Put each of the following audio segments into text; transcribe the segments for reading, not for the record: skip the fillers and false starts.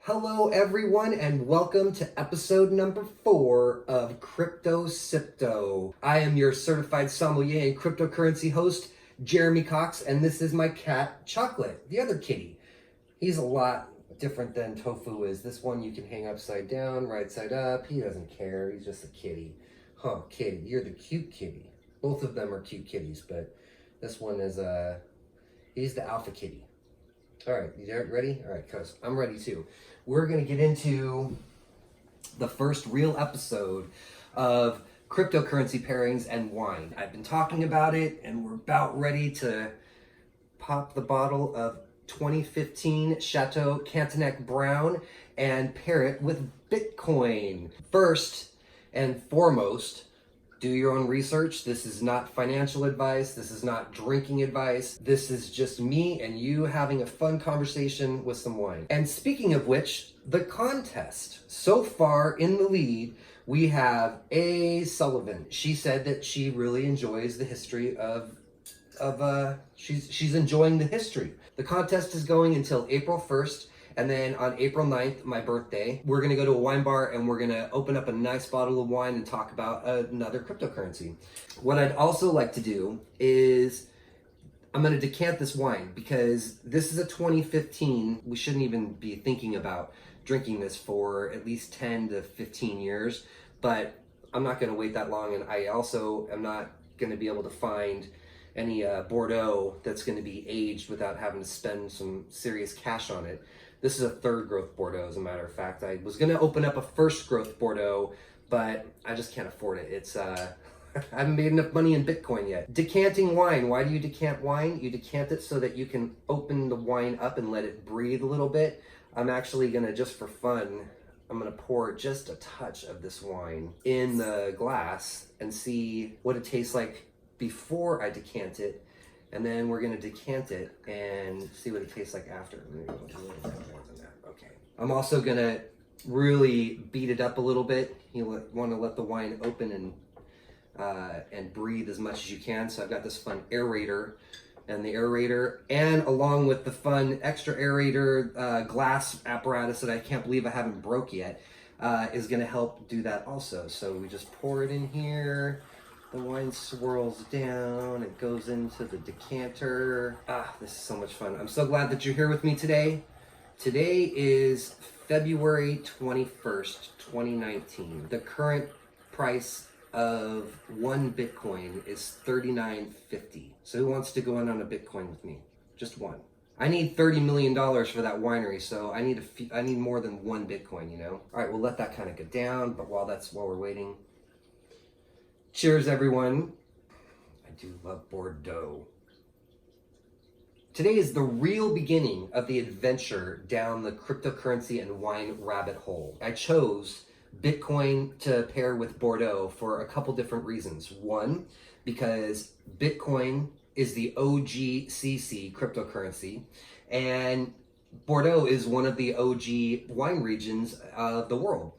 Hello everyone and welcome to episode number 4 of Crypto Sipto. I am your certified sommelier and cryptocurrency host, Jeremy Cox, and this is my cat, Chocolate, the other kitty. He's a lot different than Tofu is. This one you can hang upside down, right side up. He doesn't care, he's just a kitty. Huh, kitty, you're the cute kitty. Both of them are cute kitties, but this one is, he's the alpha kitty. All right, you ready? All right, cuz I'm ready too. We're going to get into the first real episode of cryptocurrency pairings and wine. I've been talking about it and we're about ready to pop the bottle of 2015 Chateau Cantenac Brown and pair it with Bitcoin. First and foremost, do your own research. This is not financial advice. This is not drinking advice. This is just me and you having a fun conversation with some wine. And speaking of which, the contest. So far in the lead, we have A. Sullivan. She said that she really enjoys the history she's enjoying the history. The contest is going until April 1st. And then on April 9th, my birthday, we're gonna go to a wine bar and we're gonna open up a nice bottle of wine and talk about another cryptocurrency. What I'd also like to do is I'm gonna decant this wine because this is a 2015. We shouldn't even be thinking about drinking this for at least 10 to 15 years, but I'm not gonna wait that long. And I also am not gonna be able to find any Bordeaux that's gonna be aged without having to spend some serious cash on it. This is a third growth Bordeaux, as a matter of fact. I was gonna open up a first growth Bordeaux, but I just can't afford it. It's, I haven't made enough money in Bitcoin yet. Decanting wine, why do you decant wine? You decant it so that you can open the wine up and let it breathe a little bit. I'm actually gonna, just for fun, I'm gonna pour just a touch of this wine in the glass and see what it tastes like before I decant it. And then we're gonna decant it and see what it tastes like after. Maybe a little bit more than that. Okay. I'm also gonna really beat it up a little bit. You want to let the wine open and breathe as much as you can. So I've got this fun aerator, and the aerator, and along with the fun extra aerator glass apparatus that I can't believe I haven't broke yet, is gonna help do that also. So we just pour it in here. The wine swirls down, it goes into the decanter. This is so much fun. I'm so glad that you're here with me today. Today is February 21st, 2019. The current price of one Bitcoin is $39.50. So who wants to go in on a Bitcoin with me? Just one. I need $30 million for that winery, so I need more than one Bitcoin, you know? All right, we'll let that kind of go down, but while we're waiting, cheers, everyone. I do love Bordeaux. Today is the real beginning of the adventure down the cryptocurrency and wine rabbit hole. I chose Bitcoin to pair with Bordeaux for a couple different reasons. One, because Bitcoin is the OGCC cryptocurrency, and Bordeaux is one of the OG wine regions of the world.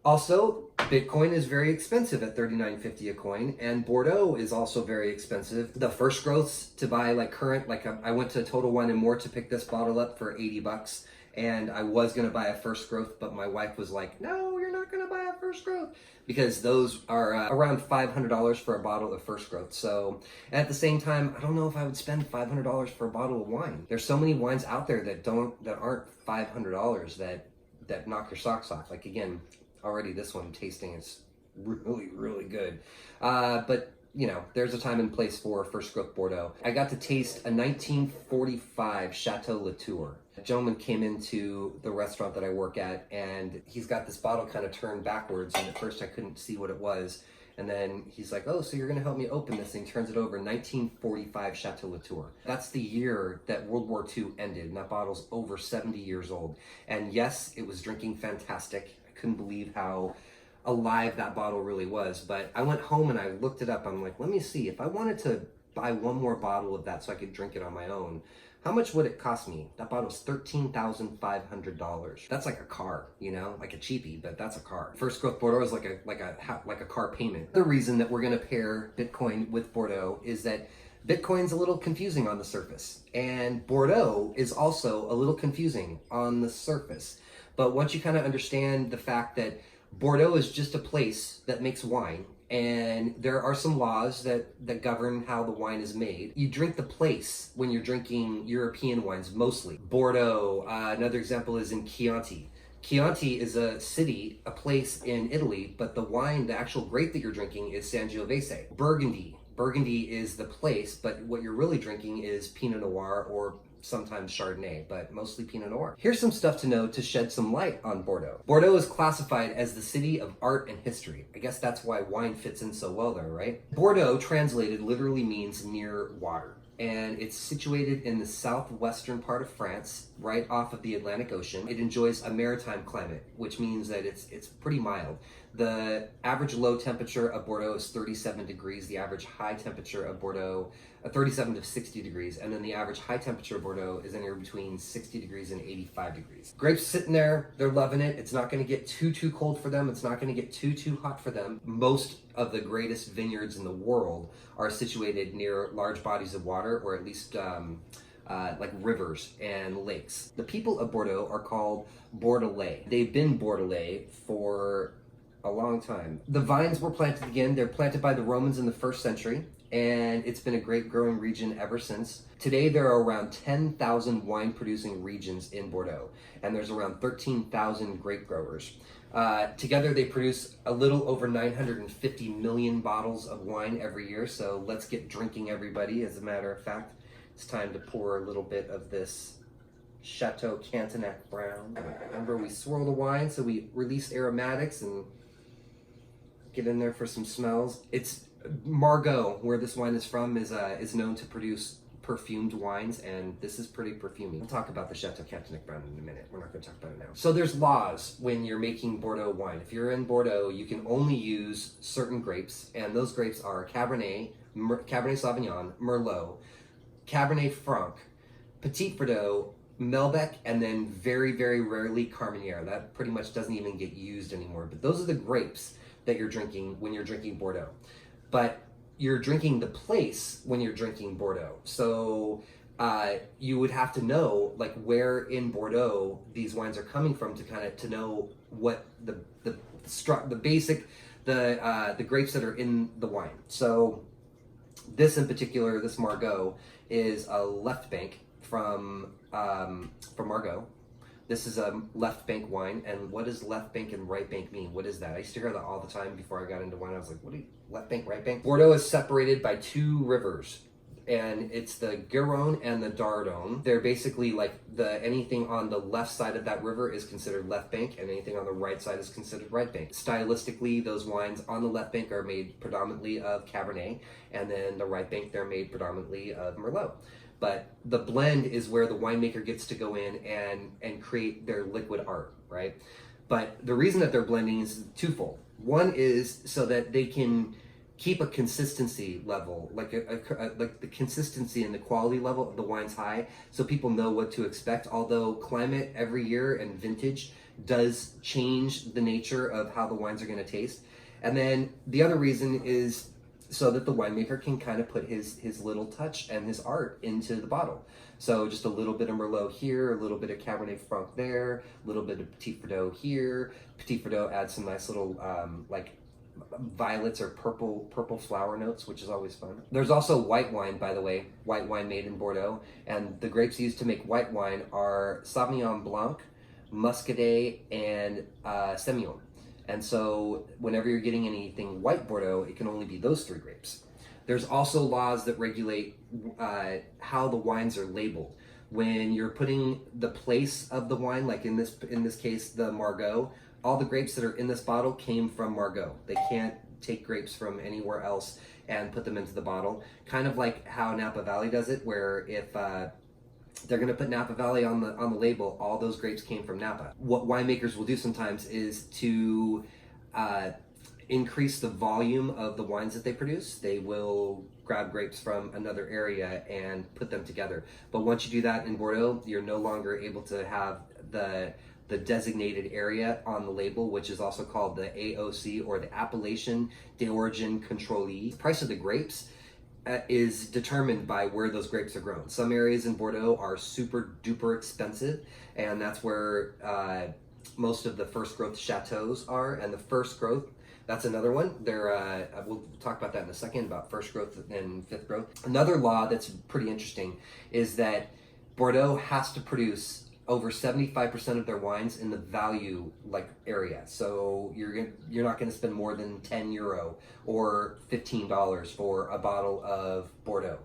Also, Bitcoin is very expensive at $39.50 a coin, and Bordeaux is also very expensive. The first growths to buy, like current, I went to Total Wine & More to pick this bottle up for 80 bucks, and I was gonna buy a first growth, but my wife was like, no, you're not gonna buy a first growth, because those are around $500 for a bottle of first growth. So at the same time, I don't know if I would spend $500 for a bottle of wine. There's so many wines out there that aren't $500 that knock your socks off. Like, again, already this one tasting is really, really good. But you know, there's a time and place for first growth Bordeaux. I got to taste a 1945 Chateau Latour. A gentleman came into the restaurant that I work at, and he's got this bottle kind of turned backwards, and at first I couldn't see what it was. And then he's like, oh, so you're gonna help me open this thing. Turns it over, 1945 Chateau Latour. That's the year that World War II ended, and that bottle's over 70 years old. And yes, it was drinking fantastic. Couldn't believe how alive that bottle really was. But I went home and I looked it up. I'm like, let me see, if I wanted to buy one more bottle of that so I could drink it on my own, how much would it cost me? That bottle's $13,500. That's like a car, you know, like a cheapie, but that's a car. First growth Bordeaux is like a car payment. The reason that we're gonna pair Bitcoin with Bordeaux is that Bitcoin's a little confusing on the surface, and Bordeaux is also a little confusing on the surface. But once you kind of understand the fact that Bordeaux is just a place that makes wine, and there are some laws that govern how the wine is made. You drink the place when you're drinking European wines, mostly. Bordeaux, another example is in Chianti. Chianti is a city, a place in Italy, but the wine, the actual grape that you're drinking is Sangiovese. Burgundy. Burgundy is the place, but what you're really drinking is Pinot Noir or sometimes Chardonnay, but mostly Pinot Noir. Here's some stuff to know to shed some light on Bordeaux. Bordeaux is classified as the city of art and history. I guess that's why wine fits in so well there, right? Bordeaux, translated, literally means near water. And it's situated in the southwestern part of France, right off of the Atlantic Ocean. It enjoys a maritime climate, which means that it's pretty mild. The average low temperature of Bordeaux is 37 degrees. The average high temperature of Bordeaux, 37 to 60 degrees. And then the average high temperature of Bordeaux is anywhere between 60 degrees and 85 degrees. Grapes sitting there, they're loving it. It's not gonna get too cold for them. It's not gonna get too hot for them. Most of the greatest vineyards in the world are situated near large bodies of water, or at least like rivers and lakes. The people of Bordeaux are called Bordelais. They've been Bordelais for a long time. The vines were planted again. They're planted by the Romans in the 1st century, and it's been a great growing region ever since. Today, there are around 10,000 wine producing regions in Bordeaux, and there's around 13,000 grape growers. Together, they produce a little over 950 million bottles of wine every year, so let's get drinking, everybody. As a matter of fact, it's time to pour a little bit of this Chateau Cantenac Brown. Remember, we swirl the wine, so we release aromatics and get in there for some smells. It's Margaux, where this wine is from, is known to produce perfumed wines, and this is pretty perfumey. We'll talk about the Chateau Cantenac Brown in a minute. We're not going to talk about it now. So there's laws when you're making Bordeaux wine. If you're in Bordeaux, you can only use certain grapes, and those grapes are Cabernet, Cabernet Sauvignon, Merlot, Cabernet Franc, Petit Verdot, Malbec, and then very, very rarely Carmenere. That pretty much doesn't even get used anymore. But those are the grapes that you're drinking when you're drinking Bordeaux. But you're drinking the place when you're drinking Bordeaux. So you would have to know like where in Bordeaux these wines are coming from to know what the grapes that are in the wine. So this in particular, this Margaux, is a left bank from Margaux. This is a left bank wine, and what does left bank and right bank mean? What is that? I used to hear that all the time before I got into wine. I was like, what do you, left bank, right bank? Bordeaux is separated by 2 rivers, and it's the Garonne and the Dordogne. They're basically like anything on the left side of that river is considered left bank, and anything on the right side is considered right bank. Stylistically, those wines on the left bank are made predominantly of Cabernet, and then the right bank, they're made predominantly of Merlot. But the blend is where the winemaker gets to go in and create their liquid art, right? But the reason that they're blending is twofold. One is so that they can keep a consistency level, like like the consistency and the quality level of the wine's high, so people know what to expect. Although climate every year and vintage does change the nature of how the wines are going to taste. And then the other reason is so that the winemaker can kind of put his little touch and his art into the bottle. So just a little bit of Merlot here, a little bit of Cabernet Franc there, a little bit of Petit Verdot here. Petit Verdot adds some nice little like violets or purple flower notes, which is always fun. There's also white wine, by the way, white wine made in Bordeaux, and the grapes used to make white wine are Sauvignon Blanc, Muscadet, and Semillon. And so whenever you're getting anything white Bordeaux, it can only be those 3 grapes. There's also laws that regulate how the wines are labeled. When you're putting the place of the wine, like in this case, the Margaux, all the grapes that are in this bottle came from Margaux. They can't take grapes from anywhere else and put them into the bottle. Kind of like how Napa Valley does it, where if they're going to put Napa Valley on the label, all those grapes came from Napa. What winemakers will do sometimes is to increase the volume of the wines that they produce. They will grab grapes from another area and put them together. But once you do that in Bordeaux, you're no longer able to have the designated area on the label, which is also called the AOC, or the Appellation d'Origine Contrôlée. The price of the grapes is determined by where those grapes are grown. Some areas in Bordeaux are super duper expensive, and that's where most of the first growth chateaus are. And the first growth, that's another one. We'll talk about that in a second, about first growth and fifth growth. Another law that's pretty interesting is that Bordeaux has to produce over 75% of their wines in the value area. So you're not going to spend more than €10 or $15 for a bottle of Bordeaux.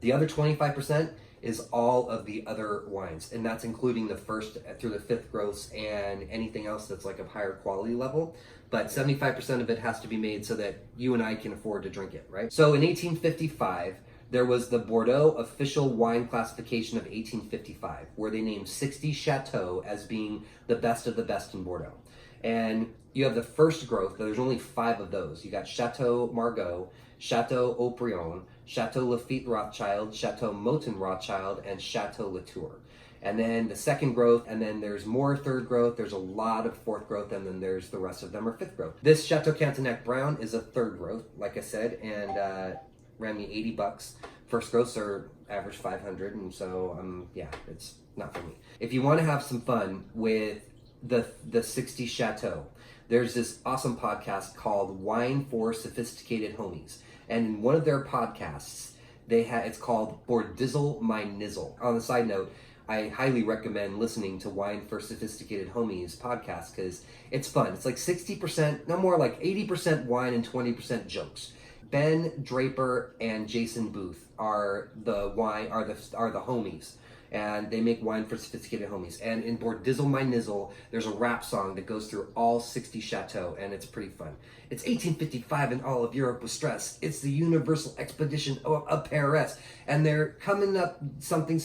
The other 25% is all of the other wines, and that's including the first through the fifth growths and anything else that's like a higher quality level. But 75% of it has to be made so that you and I can afford to drink it, right? So in 1855, there was the Bordeaux official wine classification of 1855, where they named 60 chateaux as being the best of the best in Bordeaux. And you have the first growth, there's only 5 of those. You got Chateau Margaux, Chateau Haut-Brion, Chateau Lafite Rothschild, Chateau Motin Rothschild, and Chateau Latour. And then the second growth, and then there's more third growth, there's a lot of fourth growth, and then there's the rest of them are fifth growth. This Chateau Cantenac Brown is a third growth, like I said, and ran me $80. First growths are average 500, and so yeah, it's not for me. If you want to have some fun with the 60 Chateau, there's this awesome podcast called Wine for Sophisticated Homies, and in one of their podcasts, it's called Bordizzle My Nizzle. On the side note, I highly recommend listening to Wine for Sophisticated Homies podcast because it's fun. It's like 60%, no more, like 80% wine and 20% jokes. Ben Draper and Jason Booth are the homies, and they make Wine for Sophisticated Homies. And in Bordizzle My Nizzle, there's a rap song that goes through all 60 chateaux, and it's pretty fun. It's 1855 and all of Europe was stressed. It's the universal expedition of Paris, and they're coming up something.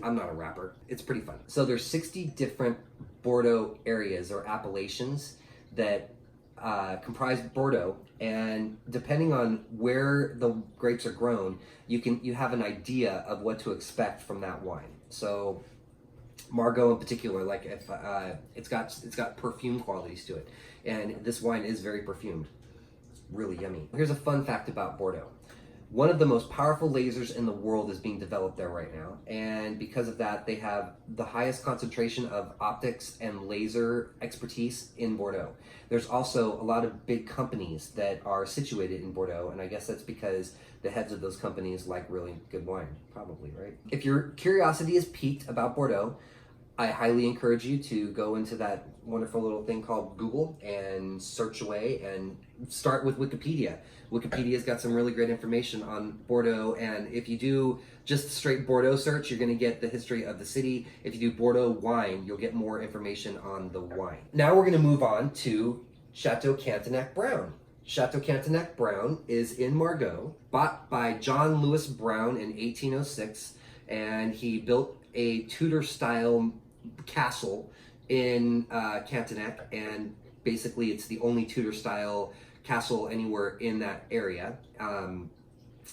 I'm not a rapper. It's pretty fun. So there's 60 different Bordeaux areas or appellations that comprise Bordeaux, and depending on where the grapes are grown, you have an idea of what to expect from that wine. So Margaux in particular, like if it's got perfume qualities to it, and this wine is very perfumed. It's really yummy. Here's a fun fact about Bordeaux. One of the most powerful lasers in the world is being developed there right now, and because of that, they have the highest concentration of optics and laser expertise in Bordeaux. There's also a lot of big companies that are situated in Bordeaux, and I guess that's because the heads of those companies like really good wine, probably, right? If your curiosity is piqued about Bordeaux, I highly encourage you to go into that wonderful little thing called Google and search away and start with Wikipedia. Wikipedia's got some really great information on Bordeaux, and if you do just straight Bordeaux search, you're going to get the history of the city. If you do Bordeaux wine, you'll get more information on the wine. Now we're going to move on to Chateau Cantenac Brown. Chateau Cantenac Brown is in Margaux, bought by John Lewis Brown in 1806, and he built a Tudor-style castle in Cantenac, and basically it's the only Tudor-style castle anywhere in that area.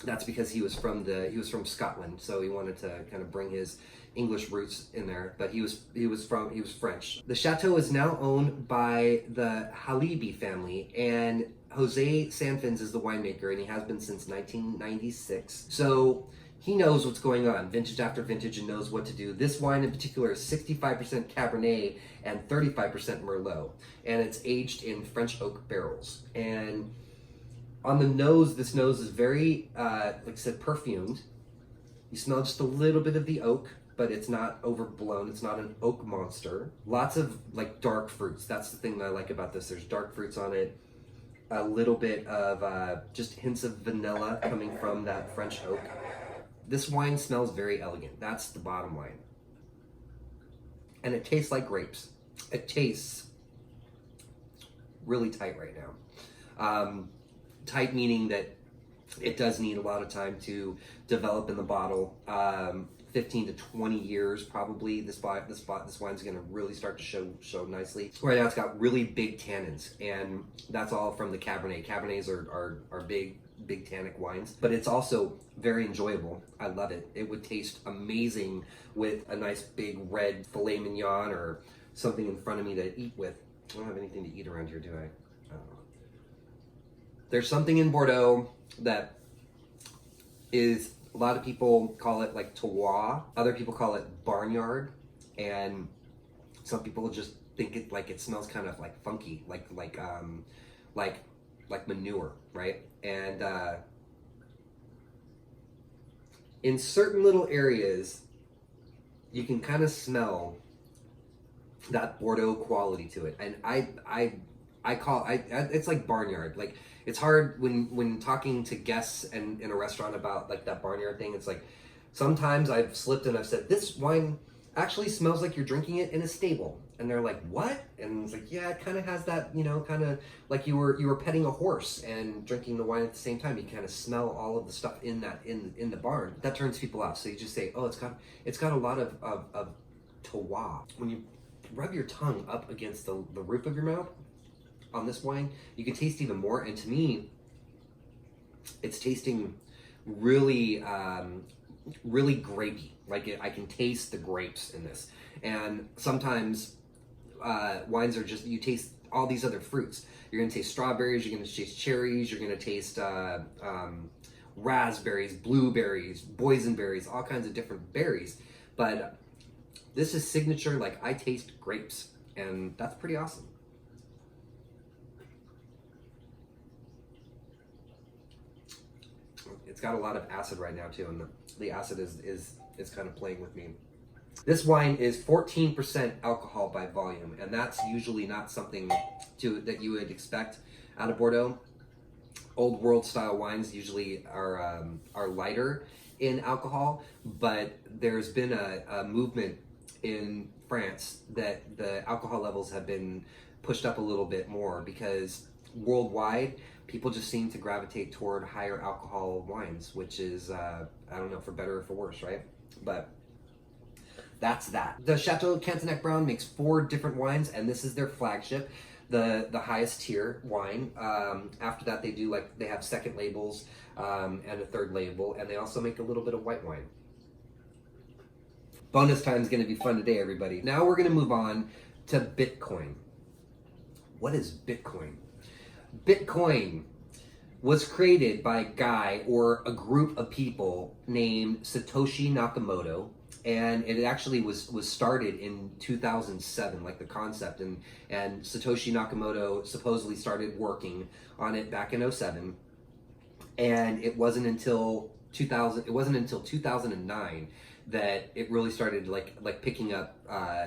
That's because he was from Scotland, so he wanted to kind of bring his English roots in there. But he was French. The chateau is now owned by the Halibi family, and Jose Sanfins is the winemaker, and he has been since 1996. So he knows what's going on, vintage after vintage, and knows what to do. This wine in particular is 65% Cabernet and 35% Merlot, and it's aged in French oak barrels. And on the nose, this nose is very, like I said, perfumed. You smell just a little bit of the oak, but it's not overblown. It's not an oak monster. Lots of like dark fruits. That's the thing that I like about this. There's dark fruits on it. A little bit of just hints of vanilla coming from that French oak. This wine smells very elegant. That's the bottom line. And it tastes like grapes. It tastes really tight right now. Tight meaning that it does need a lot of time to develop in the bottle. 15 to 20 years probably. This wine's going to really start to show nicely. Right now it's got really big tannins, and that's all from the Cabernet. Cabernets are big tannic wines, but it's also very enjoyable. I love it. It would taste amazing with a nice big red filet mignon or something in front of me to eat with. I don't have anything to eat around here, do I? I don't know. There's something in Bordeaux that is a lot of people call it like terroir. Other people call it barnyard, and some people just think it like it smells kind of like funky, like manure, right? And in certain little areas, you can kind of smell that Bordeaux quality to it, and it's like barnyard. Like it's hard when talking to guests and in a restaurant about like that barnyard thing. It's like sometimes I've slipped and I've said this wine actually smells like you're drinking it in a stable, and they're like, what? And it's like, yeah, it kind of has that, kind of like you were petting a horse and drinking the wine at the same time. You kind of smell all of the stuff in the barn. That turns people off. So you just say, oh, it's got a lot of terroir. When you rub your tongue up against the roof of your mouth on this wine, you can taste even more. And to me, it's tasting really really grapey. Like I can taste the grapes in this. And sometimes wines are just, you taste all these other fruits. You're gonna taste strawberries, you're gonna taste cherries, you're gonna taste raspberries, blueberries, boysenberries, all kinds of different berries. But this is signature, like I taste grapes, and that's pretty awesome. It's got a lot of acid right now too, and the acid is kind of playing with me. This wine is 14% alcohol by volume, and that's usually not something that you would expect out of Bordeaux. Old world style wines usually are lighter in alcohol, but there's been a movement in France that the alcohol levels have been pushed up a little bit more, because worldwide people just seem to gravitate toward higher alcohol wines, which is I don't know, for better or for worse, right? But that's that. The Chateau Cantenac Brown makes 4 different wines, and this is their flagship, the highest tier wine. After that, they have second labels and a third label, and they also make a little bit of white wine. Bonus time is going to be fun today, everybody. Now we're going to move on to Bitcoin. What is Bitcoin? Bitcoin was created by a guy or a group of people named Satoshi Nakamoto, and it actually was started in 2007, like the concept, and Satoshi Nakamoto supposedly started working on it back in 2007, and it wasn't until 2009 that it really started like picking up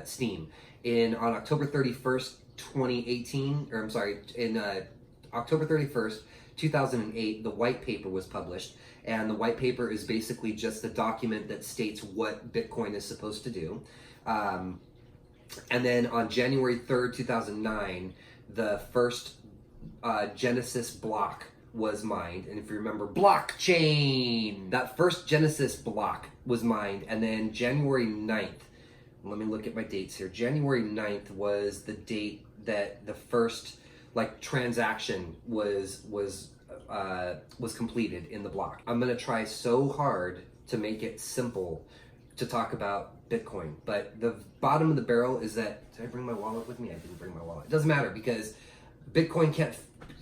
steam. On October 31st, 2018, or I'm sorry, in October 31st, 2008, the white paper was published, and the white paper is basically just a document that states what Bitcoin is supposed to do. And then on January 3rd, 2009, the first Genesis block was mined. And if you remember, blockchain, that first Genesis block was mined. And then January 9th, let me look at my dates here. January 9th was the date that the first transaction was completed in the block. I'm gonna try so hard to make it simple to talk about Bitcoin, but the bottom of the barrel is that, did I bring my wallet with me? I didn't bring my wallet. It doesn't matter, because Bitcoin can't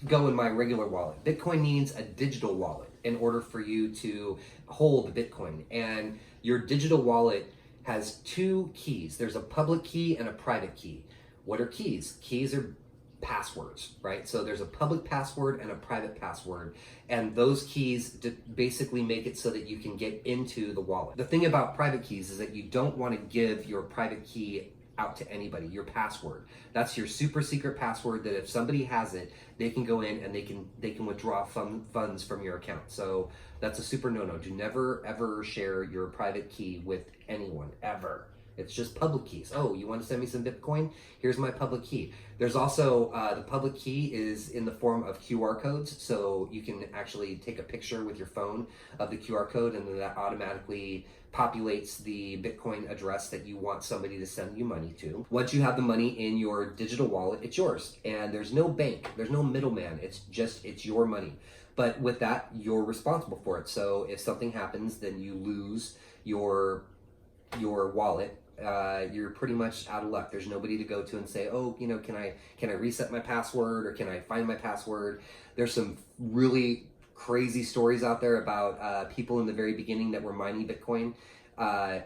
go in my regular wallet. Bitcoin needs a digital wallet in order for you to hold Bitcoin, and your digital wallet has 2 keys. There's a public key and a private key. What are keys? Keys are passwords, right? So there's a public password and a private password, and those keys basically make it so that you can get into the wallet. The thing about private keys is that you don't want to give your private key out to anybody, your password. That's your super secret password that if somebody has it, they can go in and they can withdraw funds from your account. So that's a super no-no. Do never ever share your private key with anyone, ever. It's just public keys. Oh, you want to send me some Bitcoin? Here's my public key. There's also, the public key is in the form of QR codes. So you can actually take a picture with your phone of the QR code, and then that automatically populates the Bitcoin address that you want somebody to send you money to. Once you have the money in your digital wallet, it's yours. And there's no bank, there's no middleman. It's your money. But with that, you're responsible for it. So if something happens, then you lose your wallet. You're pretty much out of luck. There's nobody to go to and say, oh, can I reset my password, or can I find my password? There's some really crazy stories out there about people in the very beginning that were mining Bitcoin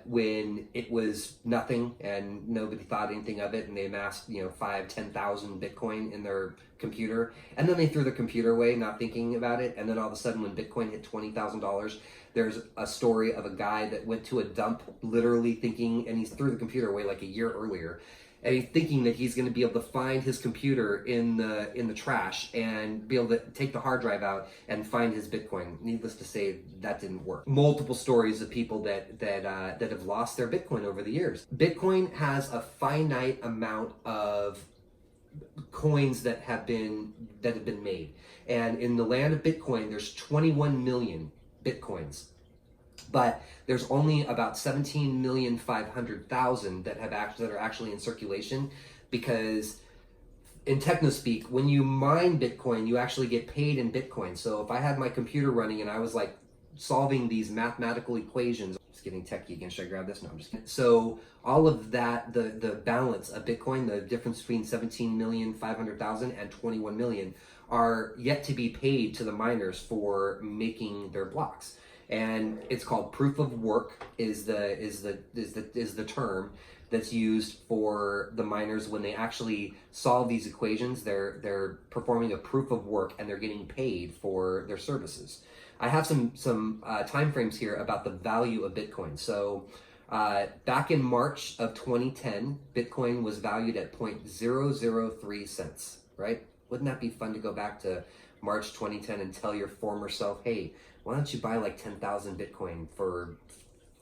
when it was nothing and nobody thought anything of it, and they amassed 5,000-10,000 Bitcoin in their computer, and then they threw the computer away not thinking about it, and then all of a sudden when Bitcoin hit $20,000, there's a story of a guy that went to a dump literally thinking, and he threw the computer away like a year earlier, and he's thinking that he's going to be able to find his computer in the trash and be able to take the hard drive out and find his Bitcoin. Needless to say, that didn't work. Multiple stories of people that have lost their Bitcoin over the years. Bitcoin has a finite amount of coins that have been made, and in the land of Bitcoin, there's 21 million Bitcoins. But there's only about 17,500,000 that are actually in circulation, because in techno speak, when you mine Bitcoin, you actually get paid in Bitcoin. So if I had my computer running and I was like solving these mathematical equations, just getting techie again, should I grab this? No, I'm just kidding. So all of that, the balance of Bitcoin, the difference between 17,500,000 and 21 million are yet to be paid to the miners for making their blocks. And it's called proof of work is the term that's used for the miners when they actually solve these equations. They're performing a proof of work and they're getting paid for their services. I have some time frames here about the value of Bitcoin. So back in March of 2010, Bitcoin was valued at 0.003 cents, right? Wouldn't that be fun to go back to March 2010 and tell your former self, hey, why don't you buy like 10,000 Bitcoin for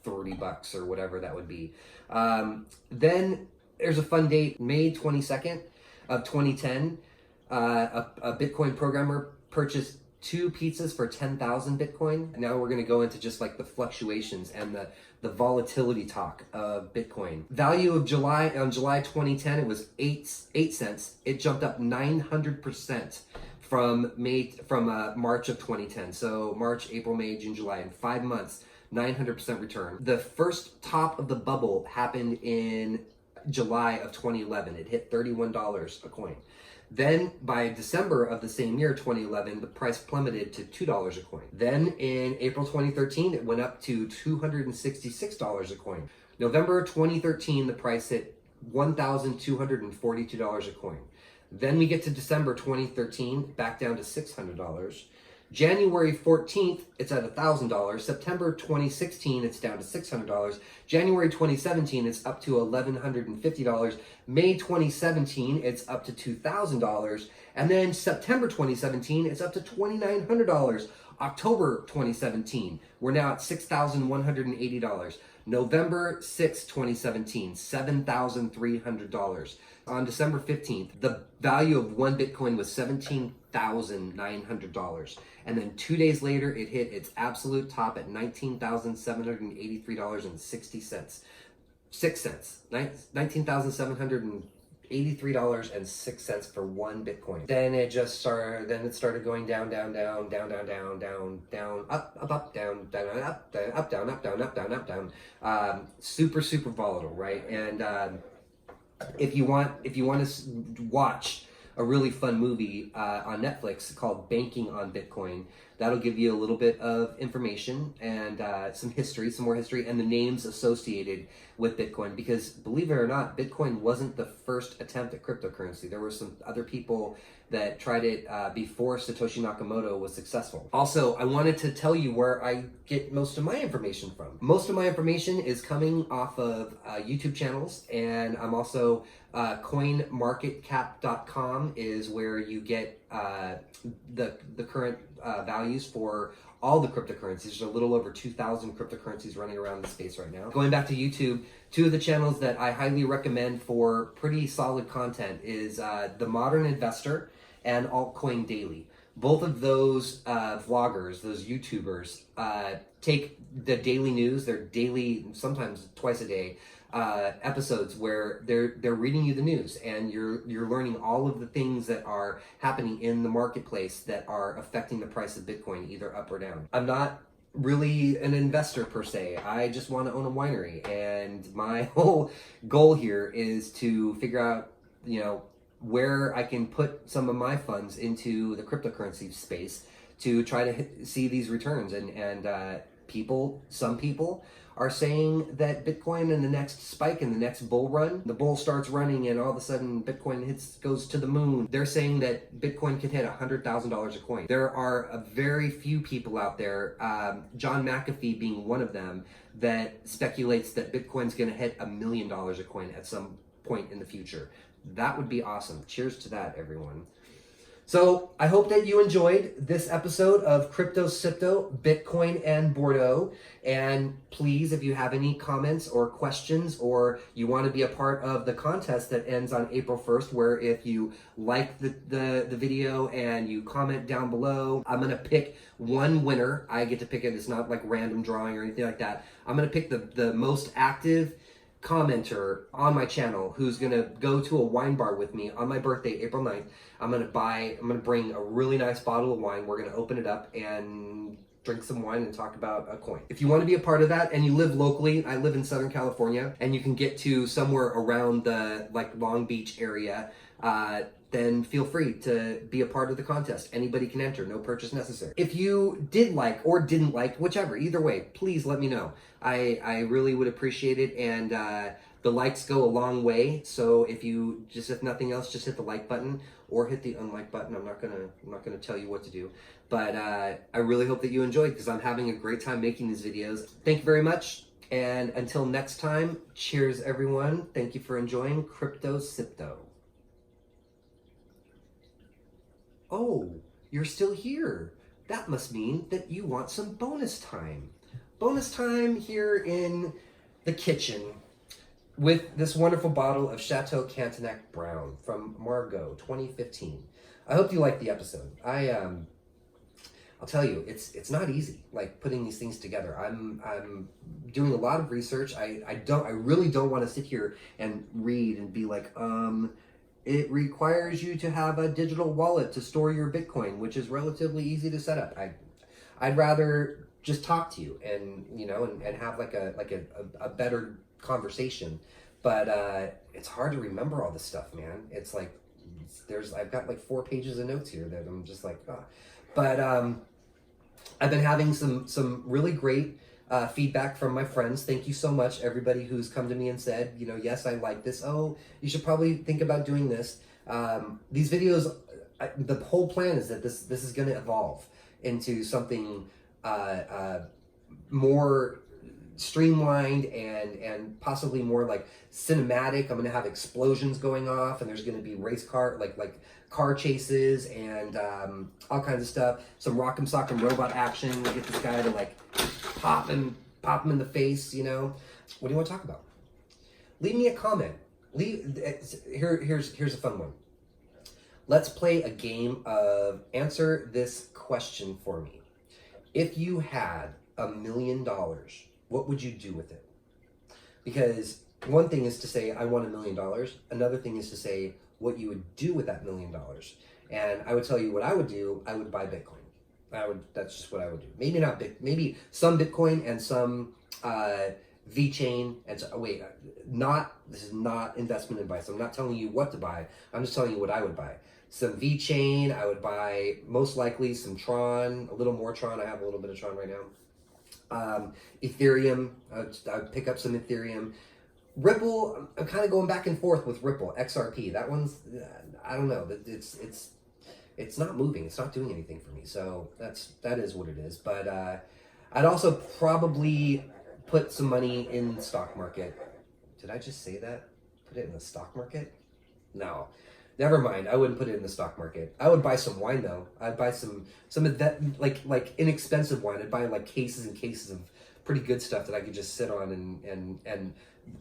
$30 or whatever that would be. Then there's a fun date, May 22nd of 2010. A Bitcoin programmer purchased 2 pizzas for 10,000 Bitcoin. Now we're going to go into just like the fluctuations and the volatility talk of Bitcoin. Value of July 2010, it was 8 cents. It jumped up 900% from March of 2010. So March, April, May, June, July, in 5 months, 900% return. The first top of the bubble happened in July of 2011. It hit $31 a coin. Then by December of the same year, 2011, the price plummeted to $2 a coin. Then in April 2013, it went up to $266 a coin. November 2013, the price hit $1,242 a coin. Then we get to December 2013, back down to $600. January 14th, it's at $1,000. September 2016, it's down to $600. January 2017, it's up to $1,150. May 2017, it's up to $2,000. And then September 2017, it's up to $2,900. October 2017, we're now at $6,180. November 6, 2017, $7,300. On December 15th, the value of one Bitcoin was $17,900. And then 2 days later, it hit its absolute top at $19,783.60. 6 cents. $19,783.06 for one Bitcoin. Then it started going down, down, up, down, up. Super volatile, right? And if you want to watch a really fun movie on Netflix called Banking on Bitcoin, that'll give you a little bit of information and some more history, and the names associated with Bitcoin. Because believe it or not, Bitcoin wasn't the first attempt at cryptocurrency. There were some other people that tried it before Satoshi Nakamoto was successful. Also, I wanted to tell you where I get most of my information from. Most of my information is coming off of YouTube channels, and I'm also coinmarketcap.com is where you get the current values for all the cryptocurrencies. There's a little over 2,000 cryptocurrencies running around the space right now. Going back to YouTube, 2 of the channels that I highly recommend for pretty solid content is The Modern Investor and Altcoin Daily. Both of those vloggers, those YouTubers, take the daily news, their daily, sometimes twice a day, episodes where they're reading you the news, and you're learning all of the things that are happening in the marketplace that are affecting the price of Bitcoin, either up or down. I'm not really an investor per se. I just want to own a winery, and my whole goal here is to figure out, where I can put some of my funds into the cryptocurrency space to try to see these returns. And some people are saying that Bitcoin in the next spike, in the next bull run, the bull starts running and all of a sudden Bitcoin goes to the moon. They're saying that Bitcoin could hit $100,000 a coin. There are a very few people out there, John McAfee being one of them, that speculates that Bitcoin's gonna hit $1 million a coin at some point in the future. That would be awesome. Cheers to that, everyone. So I hope that you enjoyed this episode of Crypto Sipto, Bitcoin and Bordeaux. And please, if you have any comments or questions, or you want to be a part of the contest that ends on April 1st, where if you like the video and you comment down below, I'm going to pick one winner. I get to pick it. It's not like random drawing or anything like that. I'm going to pick the most active commenter on my channel who's gonna go to a wine bar with me on my birthday, April 9th. I'm gonna bring a really nice bottle of wine. We're gonna open it up and drink some wine and talk about a coin. If you want to be a part of that and you live locally, I live in Southern California, and you can get to somewhere around the Long Beach area, then feel free to be a part of the contest. Anybody can enter, no purchase necessary. If you did like or didn't like, whichever, either way, please let me know. I really would appreciate it, and the likes go a long way. So if nothing else, just hit the like button or hit the unlike button. I'm not gonna tell you what to do, but I really hope that you enjoyed, because I'm having a great time making these videos. Thank you very much, and until next time, cheers everyone. Thank you for enjoying Crypto Sipto. Oh, you're still here. That must mean that you want some bonus time. Bonus time here in the kitchen with this wonderful bottle of Chateau Cantenac Brown from Margaux 2015. I hope you liked the episode. I'll tell you, it's not easy, like, putting these things together. I'm doing a lot of research. I really don't want to sit here and read and be like, it requires you to have a digital wallet to store your Bitcoin, which is relatively easy to set up. I'd rather just talk to you and have a better conversation. But it's hard to remember all this stuff, man. It's like I've got like 4 pages of notes here that I'm just like, ah. But I've been having some really great feedback from my friends. Thank you so much, everybody who's come to me and said, yes, I like this. Oh, you should probably think about doing this. These videos, the whole plan is that this is going to evolve into something more streamlined and possibly more like cinematic. I'm going to have explosions going off, and there's going to be race car like car chases and all kinds of stuff. Some rock'em sock'em robot action. We get this guy to like pop him in the face. What do you want to talk about? Leave me a comment. Here's a fun one. Let's play a game of answer this question for me. If you had $1 million, what would you do with it? Because one thing is to say, I want $1 million. Another thing is to say what you would do with that $1 million. And I would tell you what I would do. I would buy Bitcoin. That's just what I would do. Maybe not maybe some Bitcoin and some VeChain. And so, this is not investment advice. I'm not telling you what to buy. I'm just telling you what I would buy. Some VeChain. I would buy most likely some Tron, a little more Tron. I have a little bit of Tron right now. Ethereum. I would pick up some Ethereum. Ripple. I'm kind of going back and forth with Ripple. XRP. That one's, I don't know. It's not moving. It's not doing anything for me. So that is what it is. But I'd also probably put some money in the stock market. Did I just say that? Put it in the stock market? No. Never mind. I wouldn't put it in the stock market. I would buy some wine though. I'd buy some of that like inexpensive wine. I'd buy like cases and cases of pretty good stuff that I could just sit on and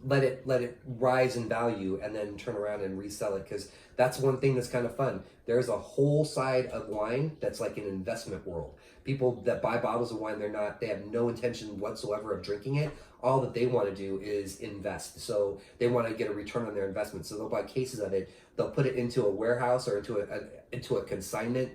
let it rise in value and then turn around and resell it, because that's one thing that's kind of fun. There's a whole side of wine that's like an investment world. People that buy bottles of wine, they have no intention whatsoever of drinking it. All that they want to do is invest. So they want to get a return on their investment. So they'll buy cases of it. They'll put it into a warehouse or into a consignment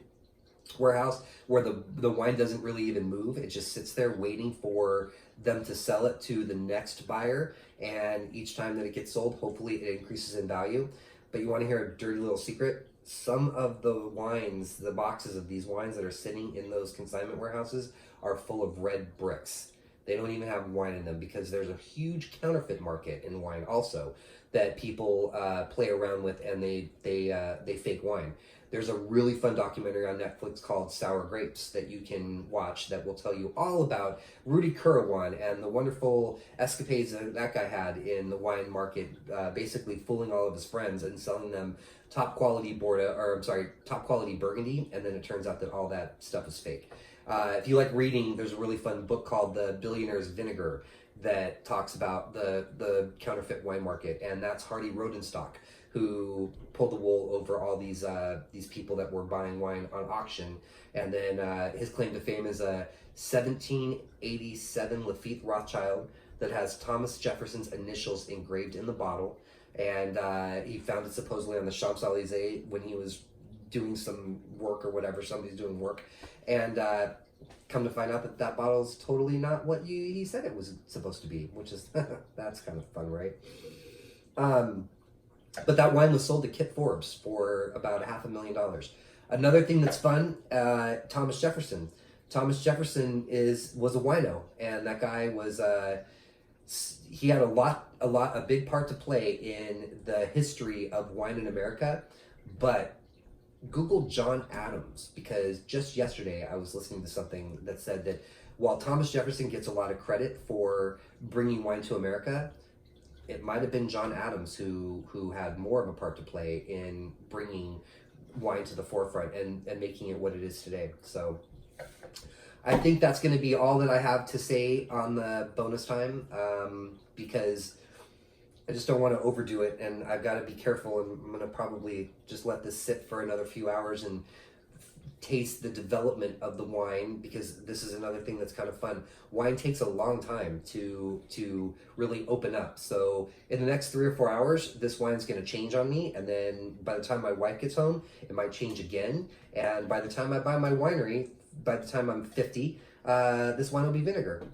warehouse where the wine doesn't really even move. It just sits there waiting for them to sell it to the next buyer. And each time that it gets sold, hopefully it increases in value. But you want to hear a dirty little secret? Some of the wines, the boxes of these wines that are sitting in those consignment warehouses are full of red bricks. They don't even have wine in them because there's a huge counterfeit market in wine also that people play around with, and they fake wine. There's a really fun documentary on Netflix called Sour Grapes that you can watch that will tell you all about Rudy Currawon and the wonderful escapades that guy had in the wine market, basically fooling all of his friends and selling them top quality top quality Burgundy, and then it turns out that all that stuff is fake. If you like reading, there's a really fun book called The Billionaire's Vinegar that talks about the counterfeit wine market, and that's Hardy Rodenstock, who pulled the wool over all these people that were buying wine on auction. And then his claim to fame is a 1787 Lafite Rothschild that has Thomas Jefferson's initials engraved in the bottle. And he found it supposedly on the Champs-Elysees when he was doing some work or whatever, somebody's doing work. And come to find out that that bottle is totally not what he said it was supposed to be, which is, that's kind of fun, right? But that wine was sold to Kit Forbes for about $500,000. Another thing that's fun, Thomas Jefferson. Thomas Jefferson was a wino, and that guy was he had a big part to play in the history of wine in America. But Google John Adams, because just yesterday I was listening to something that said that while Thomas Jefferson gets a lot of credit for bringing wine to America, it might have been John Adams who had more of a part to play in bringing wine to the forefront and making it what it is today. So I think that's going to be all that I have to say on the bonus time, because I just don't want to overdo it, and I've got to be careful, and I'm going to probably just let this sit for another few hours and taste the development of the wine, because this is another thing that's kind of fun. Wine takes a long time to really open up. So in the next 3 or 4 hours, this wine's going to change on me, and then by the time my wife gets home, it might change again. And by the time I buy my winery, by the time I'm 50, this wine will be vinegar.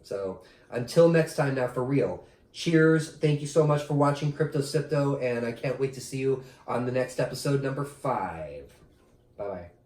So until next time, now for real, cheers. Thank you so much for watching Crypto Sipto, and I can't wait to see you on the next episode, number 5. Bye-bye.